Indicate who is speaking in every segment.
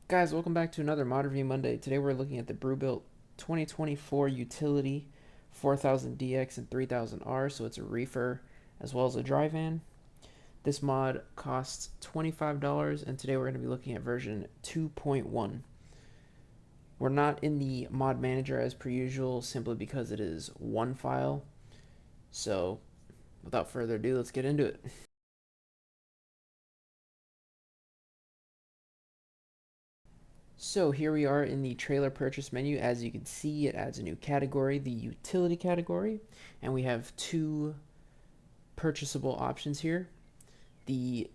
Speaker 1: Guys, welcome back to another Mod Review Monday. Today we're looking at the Brewbuilt 2024 Utility 4000DX and 3000R, so it's a reefer as well as a dry van. This mod costs $25, and today we're going to be looking at version 2.1. We're not in the mod manager as per usual, simply because it is one file. So without further ado, let's get into it. So here we are in the trailer purchase menu. As you can see, it adds a new category, the utility category, and we have two purchasable options here. The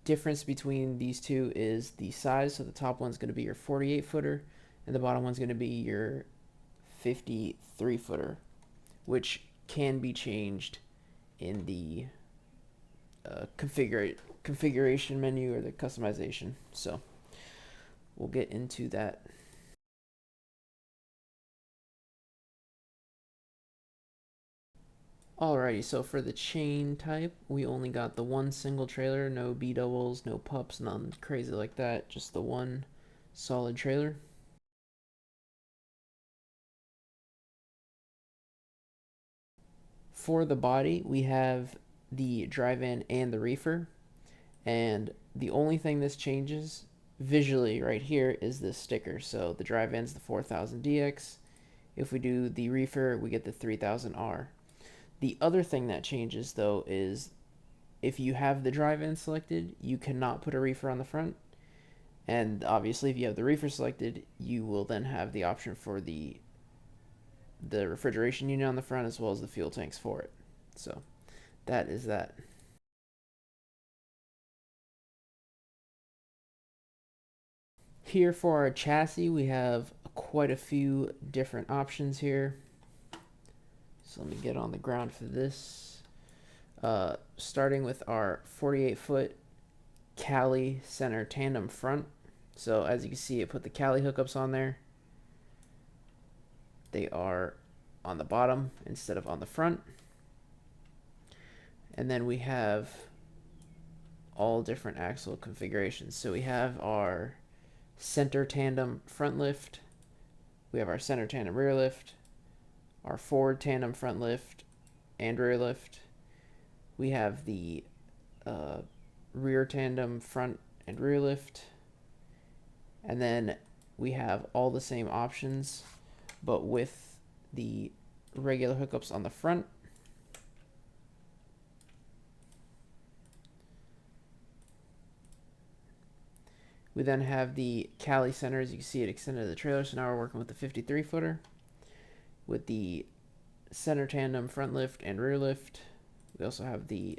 Speaker 1: difference between these two is the size. So the top one's going to be your 48 footer and the bottom one's going to be your 53 footer, which can be changed in the configuration menu or the customization. So we'll get into that. Alrighty, so for the chain type, we only got the one single trailer, no B doubles, no pups, none crazy like that, just the one solid trailer. For the body, we have the dry van and the reefer, and the only thing this changes visually right here is this sticker. So the dry van's the 4000DX. If we do the reefer, we get the 3000R. The other thing that changes though is if you have the dry van selected, you cannot put a reefer on the front. And obviously if you have the reefer selected, you will then have the option for the refrigeration unit on the front as well as the fuel tanks for it. So that is that. Here for our chassis, we have quite a few different options here. So let me get on the ground for this. Starting with our 48-foot Cali center tandem front. So as you can see, it put the Cali hookups on there. They are on the bottom instead of on the front. And then we have all different axle configurations. So we have our center tandem front lift, we have our center tandem rear lift, our forward tandem front lift and rear lift. We have the rear tandem front and rear lift. And then we have all the same options, but with the regular hookups on the front. We then have the Cali center, as you can see it extended to the trailer, so now we're working with the 53 footer. With the center tandem front lift and rear lift. We also have the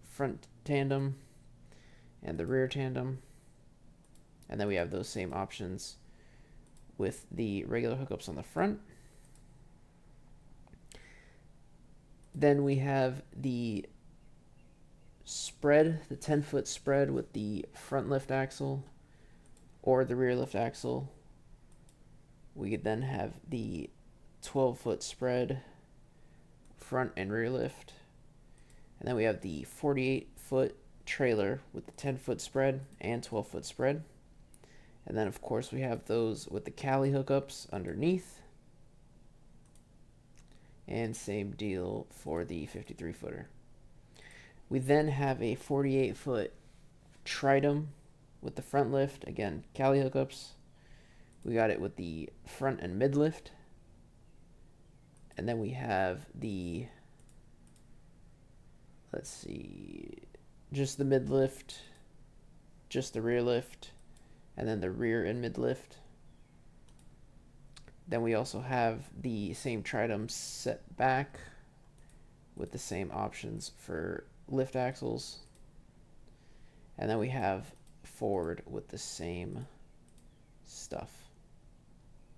Speaker 1: front tandem and the rear tandem. And then we have those same options with the regular hookups on the front. Then we have the spread, the 10-foot spread with the front lift axle or the rear lift axle. We could then have the 12-foot spread, front and rear lift. And then we have the 48-foot trailer with the 10-foot spread and 12-foot spread. And then of course we have those with the Cali hookups underneath. And same deal for the 53 footer. We then have a 48-foot Tritum with the front lift, again Cali hookups. We got it with the front and mid lift. And then we have the, let's see, just the mid lift, just the rear lift, and then the rear and mid lift. Then we also have the same Tritum set back with the same options for lift axles. And then we have forward with the same stuff.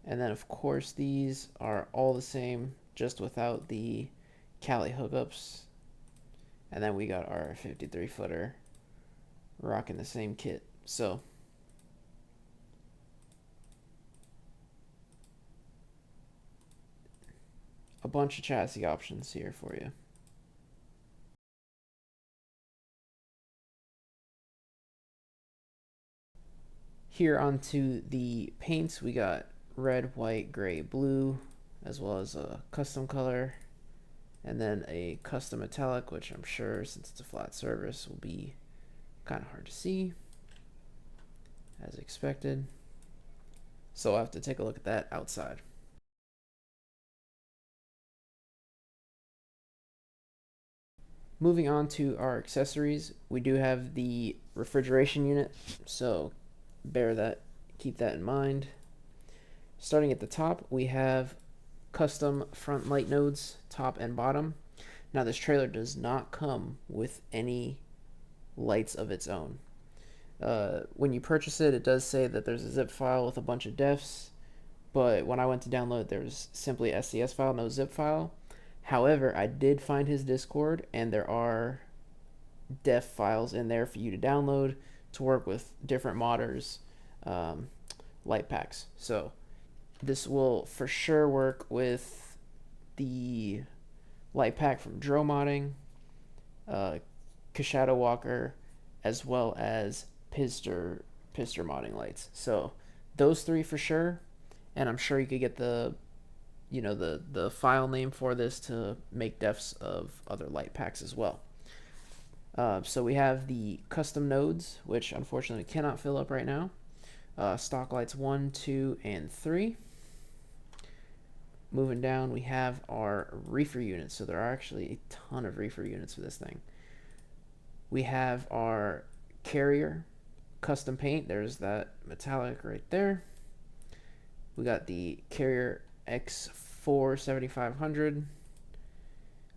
Speaker 1: And then of course these are all the same, just without the Cali hookups. And then we got our 53 footer rocking the same kit. So a bunch of chassis options here for you. Here onto the paints, we got red, white, gray, blue, as well as a custom color, and then a custom metallic, which I'm sure, since it's a flat surface, will be kind of hard to see, as expected. So I'll have to take a look at that outside. Moving on to our accessories, we do have the refrigeration unit, so keep that in mind. Starting at the top, we have custom front light nodes, top and bottom. Now this trailer does not come with any lights of its own. When you purchase it, it does say that there's a zip file with a bunch of defs, but when I went to download, there was simply SCS file, no zip file. However, I did find his Discord, and there are def files in there for you to download to work with different modders' light packs. So this will for sure work with the light pack from Dro Modding, Kashadow Walker, as well as Pister modding lights. So those three for sure, and I'm sure you could get the the file name for this to make defs of other light packs as well. So we have the custom nodes, which unfortunately cannot fill up right now. Stock lights 1, 2, and 3. Moving down, we have our reefer units. So there are actually a ton of reefer units for this thing. We have our carrier custom paint. There's that metallic right there. We got the carrier X4 7500.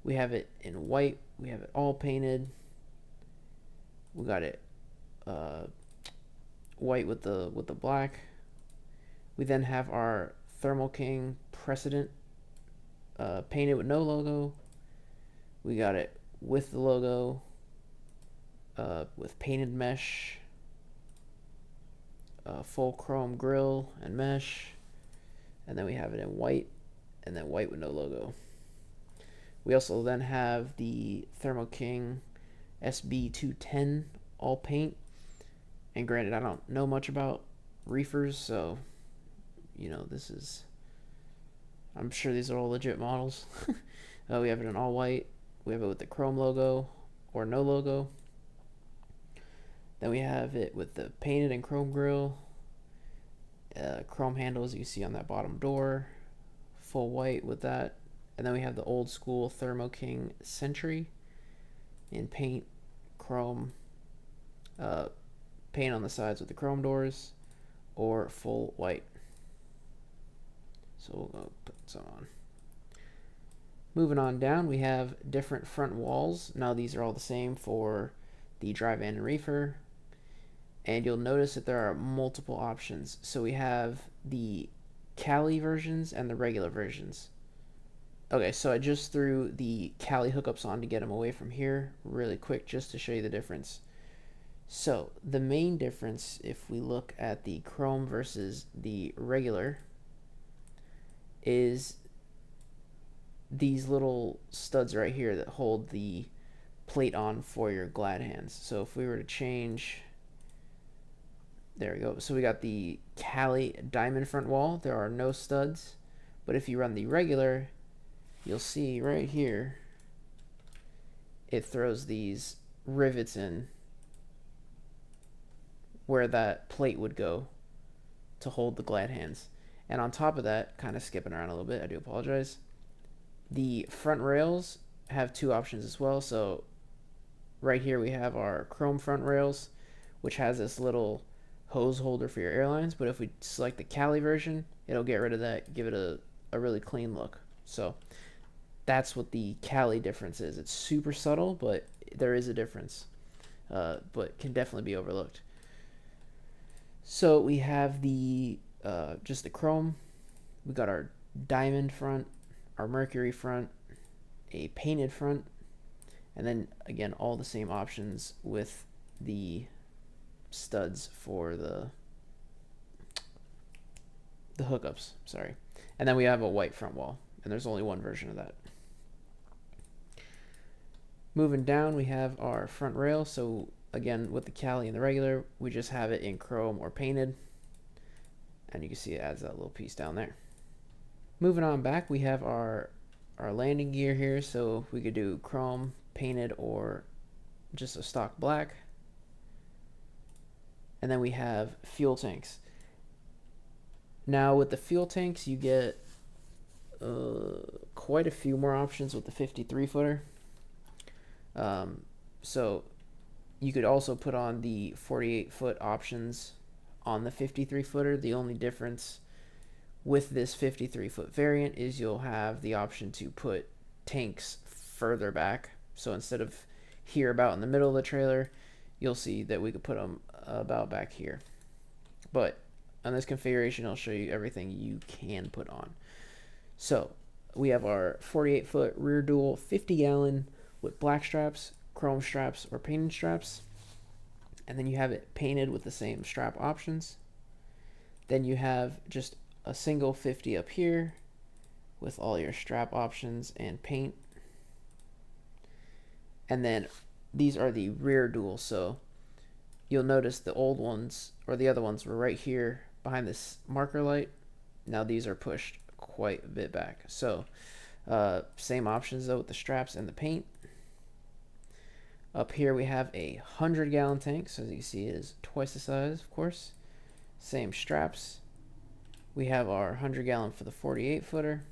Speaker 1: We have it in white. We have it all painted. We got it white with the black. We then have our Thermal King Precedent painted with no logo. We got it with the logo, with painted mesh, full chrome grill and mesh, and then we have it in white, and then white with no logo. We also then have the Thermo King SB210 all paint, and granted, I don't know much about reefers, so this is, I'm sure these are all legit models. We have it in all white. We have it with the chrome logo or no logo. Then we have it with the painted and chrome grill, chrome handles you see on that bottom door, full white with that. And then we have the old school Thermo King Sentry in paint, chrome, paint on the sides with the chrome doors, or full white. So we'll go put some on. Moving on down, we have different front walls. Now these are all the same for the dry van and reefer. And you'll notice that there are multiple options. So we have the Cali versions and the regular versions. Okay, so I just threw the Cali hookups on to get them away from here really quick just to show you the difference. So the main difference, if we look at the chrome versus the regular, is these little studs right here that hold the plate on for your glad hands. So if we were to change, there we go. So we got the Cali diamond front wall. There are no studs, but if you run the regular, you'll see right here, it throws these rivets in where that plate would go to hold the glad hands. And on top of that, kind of skipping around a little bit, I do apologize, the front rails have two options as well. So right here we have our chrome front rails, which has this little hose holder for your airlines, but if we select the Cali version, it'll get rid of that, give it a really clean look. So that's what the Cali difference is. It's super subtle, but there is a difference, but can definitely be overlooked. So we have the just the chrome. We got our diamond front, our mercury front, a painted front, and then again all the same options with the studs for the hookups, sorry. And then we have a white front wall, and there's only one version of that. Moving down, we have our front rail. So again, with the Cali and the regular, we just have it in chrome or painted. And you can see it adds that little piece down there. Moving on back, we have our landing gear here. So we could do chrome, painted, or just a stock black. And then we have fuel tanks. Now with the fuel tanks, you get quite a few more options with the 53 footer. So you could also put on the 48 foot options on the 53 footer. The only difference with this 53 foot variant is you'll have the option to put tanks further back. So instead of here about in the middle of the trailer, you'll see that we could put them about back here. But on this configuration, I'll show you everything you can put on. So we have our 48 foot rear dual 50 gallon with black straps, chrome straps, or painted straps. And then you have it painted with the same strap options. Then you have just a single 50 up here with all your strap options and paint. And then these are the rear dual. So you'll notice the old ones, or the other ones, were right here behind this marker light. Now these are pushed quite a bit back. So same options though with the straps and the paint. Up here we have a 100-gallon tank, so as you can see it is twice the size, of course. Same straps. We have our 100-gallon for the 48 footer.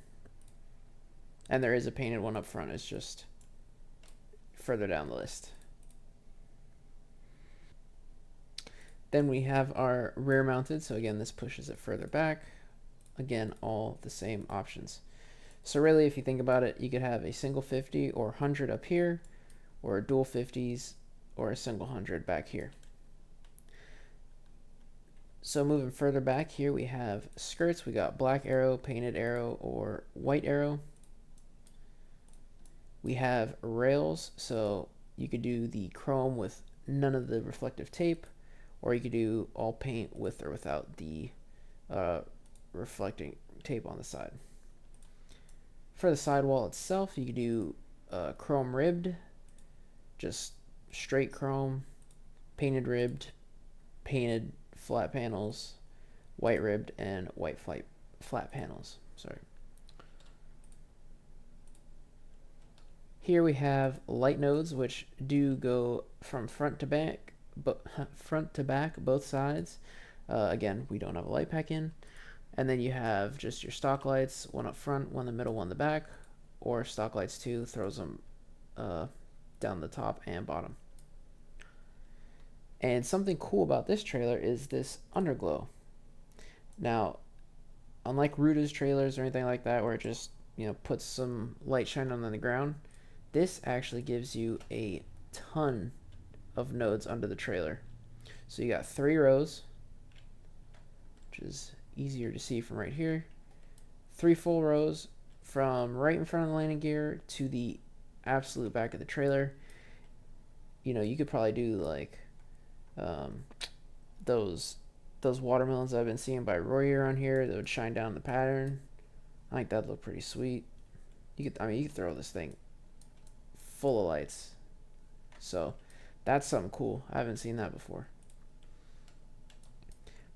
Speaker 1: And there is a painted one up front, it's just further down the list. Then we have our rear mounted, so again this pushes it further back. Again, all the same options. So really, if you think about it, you could have a single 50 or 100 up here, or a dual 50s, or a single 100 back here. So moving further back here, we have skirts. We got black arrow, painted arrow, or white arrow. We have rails, so you could do the chrome with none of the reflective tape, or you could do all paint with or without the reflecting tape on the side. For the sidewall itself, you could do chrome ribbed, just straight chrome, painted ribbed, painted flat panels, white ribbed, and white flat panels. Sorry. Here we have light nodes, which do go from front to back, both sides. Again, we don't have a light pack in. And then you have just your stock lights, one up front, one in the middle, one in the back, or stock lights too, throws them down the top and bottom. And something cool about this trailer is this underglow. Now, unlike Ruta's trailers or anything like that, where it just puts some light shining on the ground, this actually gives you a ton of nodes under the trailer. So you got 3 rows, which is easier to see from right here. 3 full rows from right in front of the landing gear to the absolute back of the trailer. You could probably do like those watermelons I've been seeing by Roy around here that would shine down the pattern. I think that'd look pretty sweet. You could throw this thing full of lights. So that's something cool. I haven't seen that before.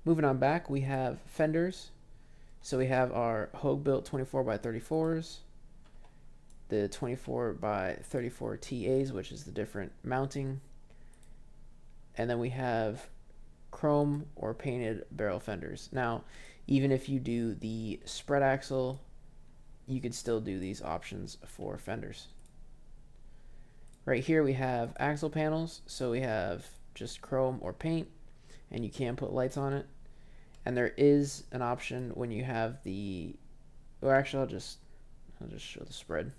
Speaker 1: Moving on back, we have fenders. So we have our Brewbuilt 24 by 34s, the 24 by 34 TAs, which is the different mounting. And then we have chrome or painted barrel fenders. Now, even if you do the spread axle, you could still do these options for fenders. Right here we have axle panels, so we have just chrome or paint, and you can put lights on it. And there is an option when you have the, or actually I'll just show the spread.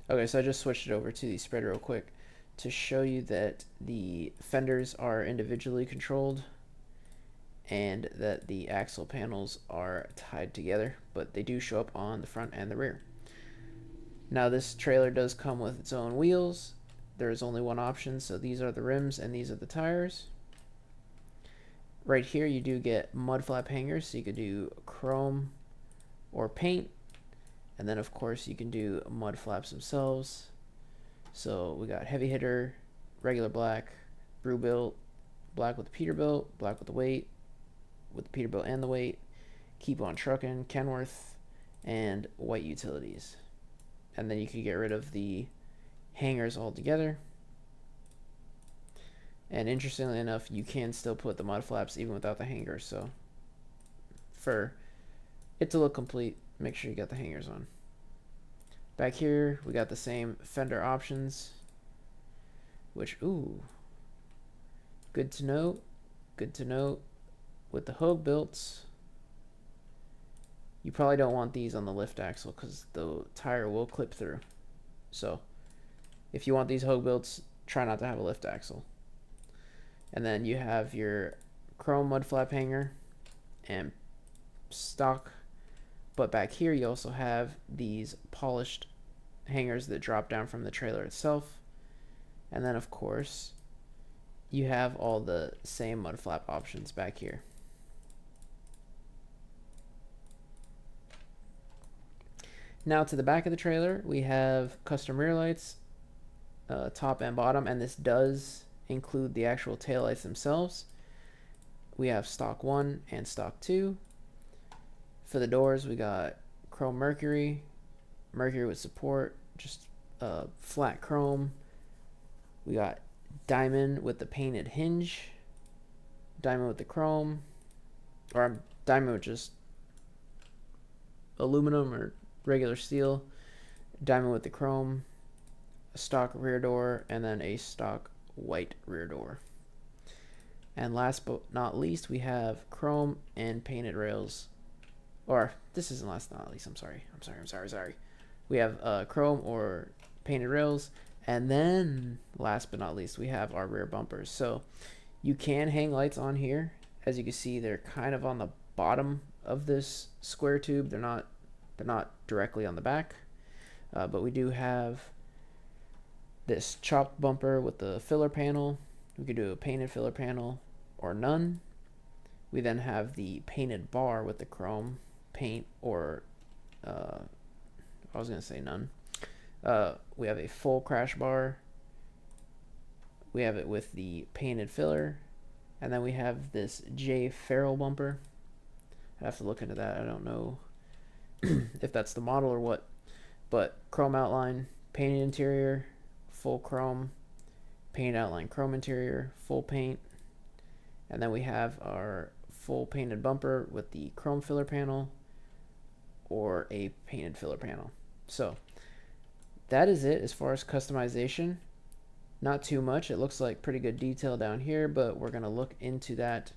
Speaker 1: Okay, so I just switched it over to the spread real quick to show you that the fenders are individually controlled and that the axle panels are tied together, but they do show up on the front and the rear. Now this trailer does come with its own wheels. There is only one option, so these are the rims and these are the tires. Right here you do get mud flap hangers, so you could do chrome or paint, and then of course you can do mud flaps themselves. So we got heavy hitter, regular black, Brewbuilt, black with Peterbilt, black with the weight, with the Peterbilt and the weight, Keep on Truckin', Kenworth, and White Utilities. And then you can get rid of the hangers altogether. And interestingly enough, you can still put the mud flaps even without the hangers. So for it to look complete, make sure you got the hangers on. Back here, we got the same fender options, which, ooh, good to note. Good to note. With the Brewbuilt, you probably don't want these on the lift axle because the tire will clip through. So if you want these Brewbuilts, try not to have a lift axle. And then you have your chrome mud flap hanger and stock. But back here you also have these polished hangers that drop down from the trailer itself. And then of course you have all the same mud flap options back here. Now to the back of the trailer, we have custom rear lights, top and bottom, and this does include the actual taillights themselves. We have stock 1 and stock 2. For the doors, we got chrome Mercury with support, just flat chrome. We got diamond with the painted hinge, diamond with the chrome, or diamond with just aluminum or regular steel, diamond with the chrome, a stock rear door, and then a stock white rear door. And last but not least, we have chrome and painted rails. Or this isn't last but not least. I'm sorry. We have chrome or painted rails, and then last but not least, we have our rear bumpers. So you can hang lights on here. As you can see, they're kind of on the bottom of this square tube. They're not directly on the back, but we do have this chopped bumper with the filler panel. We could do a painted filler panel or none. We then have the painted bar with the chrome paint, or I was gonna say none. We have a full crash bar. We have it with the painted filler, and then we have this J Farrell bumper. I have to look into that. I don't know if that's the model or what, but chrome outline, painted interior, full chrome, paint outline, chrome interior, full paint, and then we have our full painted bumper with the chrome filler panel or a painted filler panel. So that is it as far as customization. Not too much. It looks like pretty good detail down here, but we're going to look into that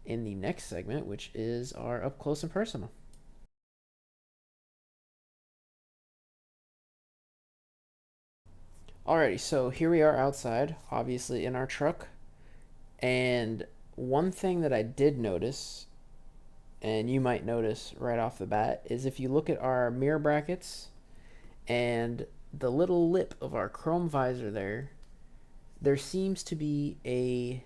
Speaker 1: in the next segment, which is our up close and personal. Alrighty, so here we are outside, obviously in our truck. And one thing that I did notice, and you might notice right off the bat, is if you look at our mirror brackets and the little lip of our chrome visor there seems to be a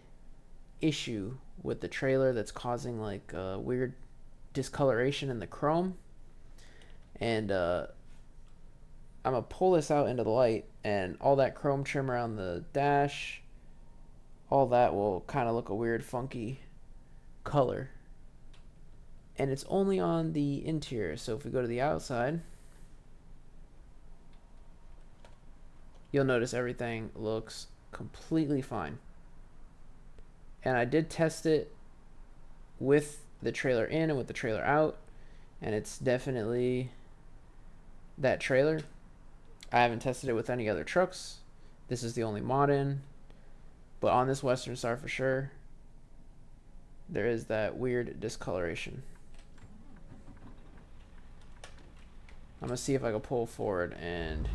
Speaker 1: issue with the trailer that's causing like a weird discoloration in the chrome. And I'm gonna pull this out into the light, and all that chrome trim around the dash, all that will kind of look a weird funky color. And it's only on the interior. So if we go to the outside, you'll notice everything looks completely fine. And I did test it with the trailer in and with the trailer out, and it's definitely that trailer. I haven't tested it with any other trucks. This is the only mod in, but on this Western Star for sure, there is that weird discoloration. I'm gonna see if I can pull forward and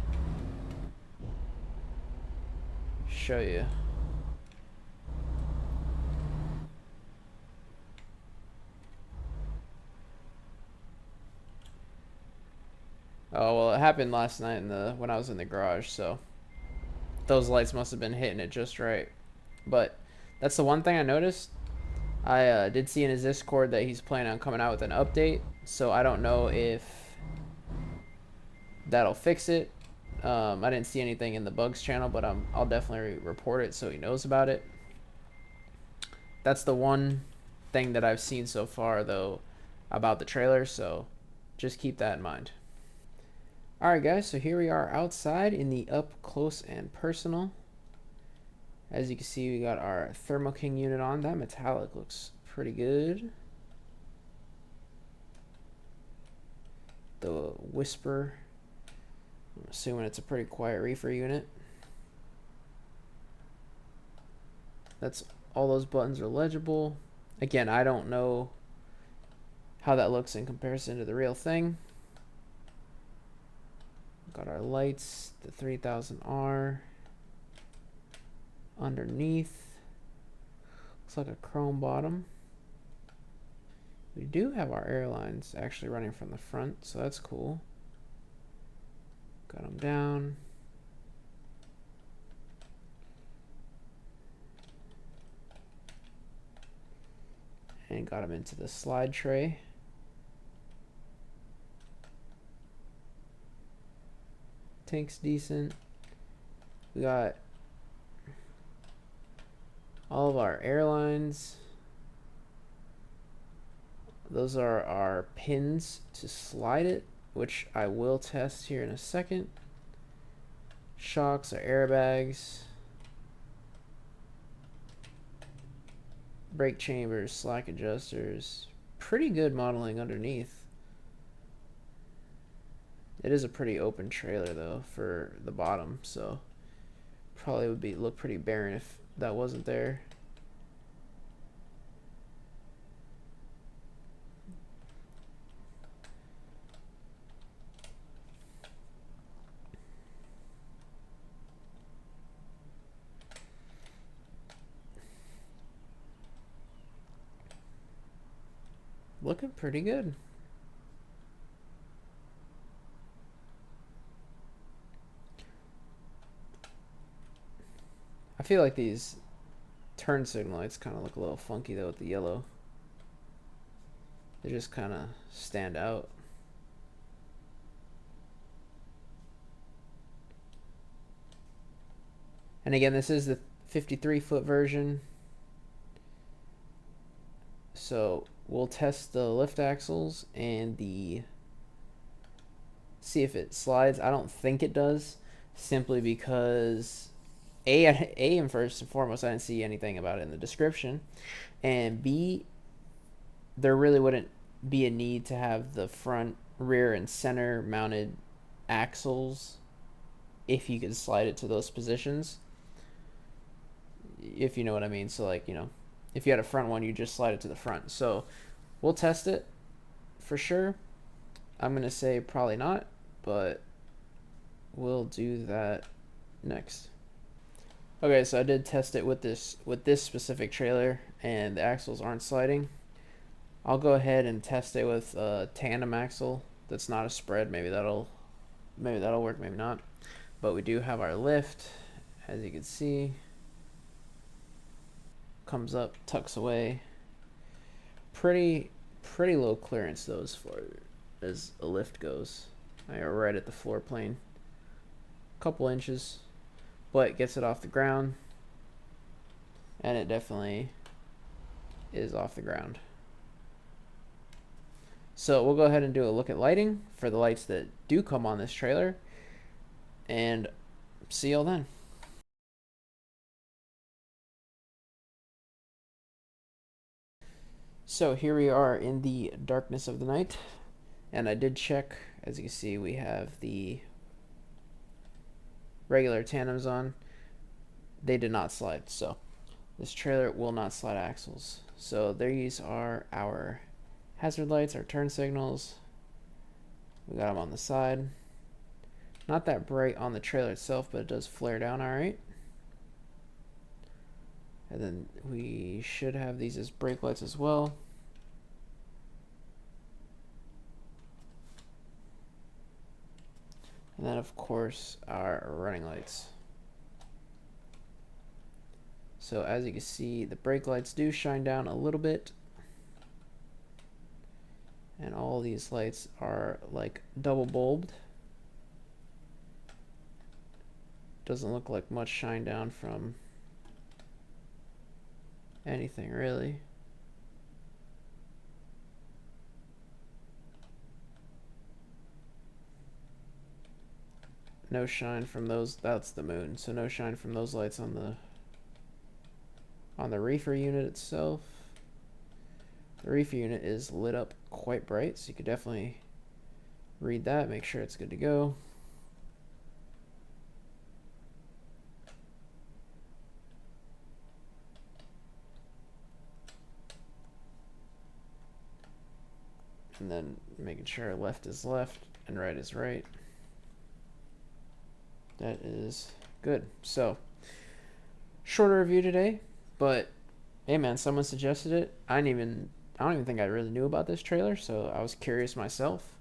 Speaker 1: show you. Oh, well, it happened last night when I was in the garage, so those lights must have been hitting it just right. But that's the one thing I noticed. I did see in his Discord that he's planning on coming out with an update, so I don't know if that'll fix it. I didn't see anything in the bugs channel, but I'll definitely report it so he knows about it. That's the one thing that I've seen so far, though, about the trailer, so just keep that in mind. Alright, guys, so here we are outside in the up close and personal. As you can see, we got our Thermo King unit on. That metallic looks pretty good. The Whisper, I'm assuming it's a pretty quiet reefer unit. That's all those buttons are legible. Again, I don't know how that looks in comparison to the real thing. Got our lights, the 3000R. Underneath, looks like a chrome bottom. We do have our airlines actually running from the front, so that's cool. Got them down. And got them into the slide tray. Tank's decent. We got all of our airlines. Those are our pins to slide it, which I will test here in a second. Shocks are airbags. Brake chambers, slack adjusters. Pretty good modeling underneath. It is a pretty open trailer though for the bottom, so probably would look pretty barren if that wasn't there. Looking pretty good. I feel like these turn signal lights kind of look a little funky though with the yellow. They just kind of stand out. And again, this is the 53-foot version. So we'll test the lift axles and see if it slides. I don't think it does, simply because and first and foremost, I didn't see anything about it in the description, and B, there really wouldn't be a need to have the front, rear, and center mounted axles if you could slide it to those positions, if you know what I mean. So like, if you had a front one, you just slide it to the front. So we'll test it for sure. I'm gonna say probably not, but we'll do that next. Okay, so I did test it with this specific trailer, and the axles aren't sliding. I'll go ahead and test it with a tandem axle that's not a spread. Maybe that'll work, maybe not. But we do have our lift, as you can see. Comes up, tucks away. Pretty low clearance though, as far as a lift goes. Right at the floor plane. Couple inches, but gets it off the ground, and it definitely is off the ground. So we'll go ahead and do a look at lighting for the lights that do come on this trailer, and see y'all then. So here we are in the darkness of the night, and I did check. As you can see, we have the regular tandems on. They did not slide, so this trailer will not slide axles. So these are our hazard lights, our turn signals. We got them on the side. Not that bright on the trailer itself, but it does flare down all right. And then we should have these as brake lights as well. And then of course our running lights. So as you can see, the brake lights do shine down a little bit. And all these lights are like double bulbed. Doesn't look like much shine down from anything really. no shine from those. That's the moon, so no shine from those lights on the reefer unit itself. The reefer unit is lit up quite bright, so you could definitely read that, make sure it's good to go. And then making sure left is left and right is right. That is good. So, shorter review today, but hey man, someone suggested it. I don't even think I really knew about this trailer, so I was curious myself.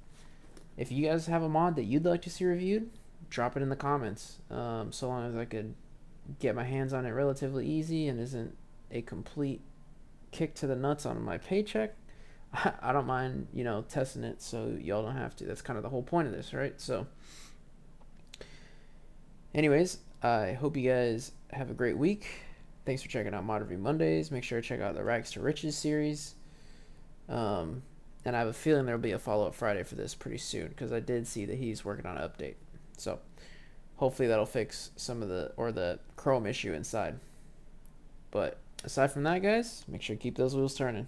Speaker 1: If you guys have a mod that you'd like to see reviewed, drop it in the comments. So long as I could get my hands on it relatively easy and isn't a complete kick to the nuts on my paycheck, I don't mind, testing it so y'all don't have to. That's kind of the whole point of this, right? So anyways, I hope you guys have a great week. Thanks for checking out Mod Review Mondays. Make sure to check out the Rags to Riches series. And I have a feeling there'll be a follow-up Friday for this pretty soon, because I did see that he's working on an update. So hopefully that'll fix some of the Chrome issue inside. But aside from that, guys, make sure to keep those wheels turning.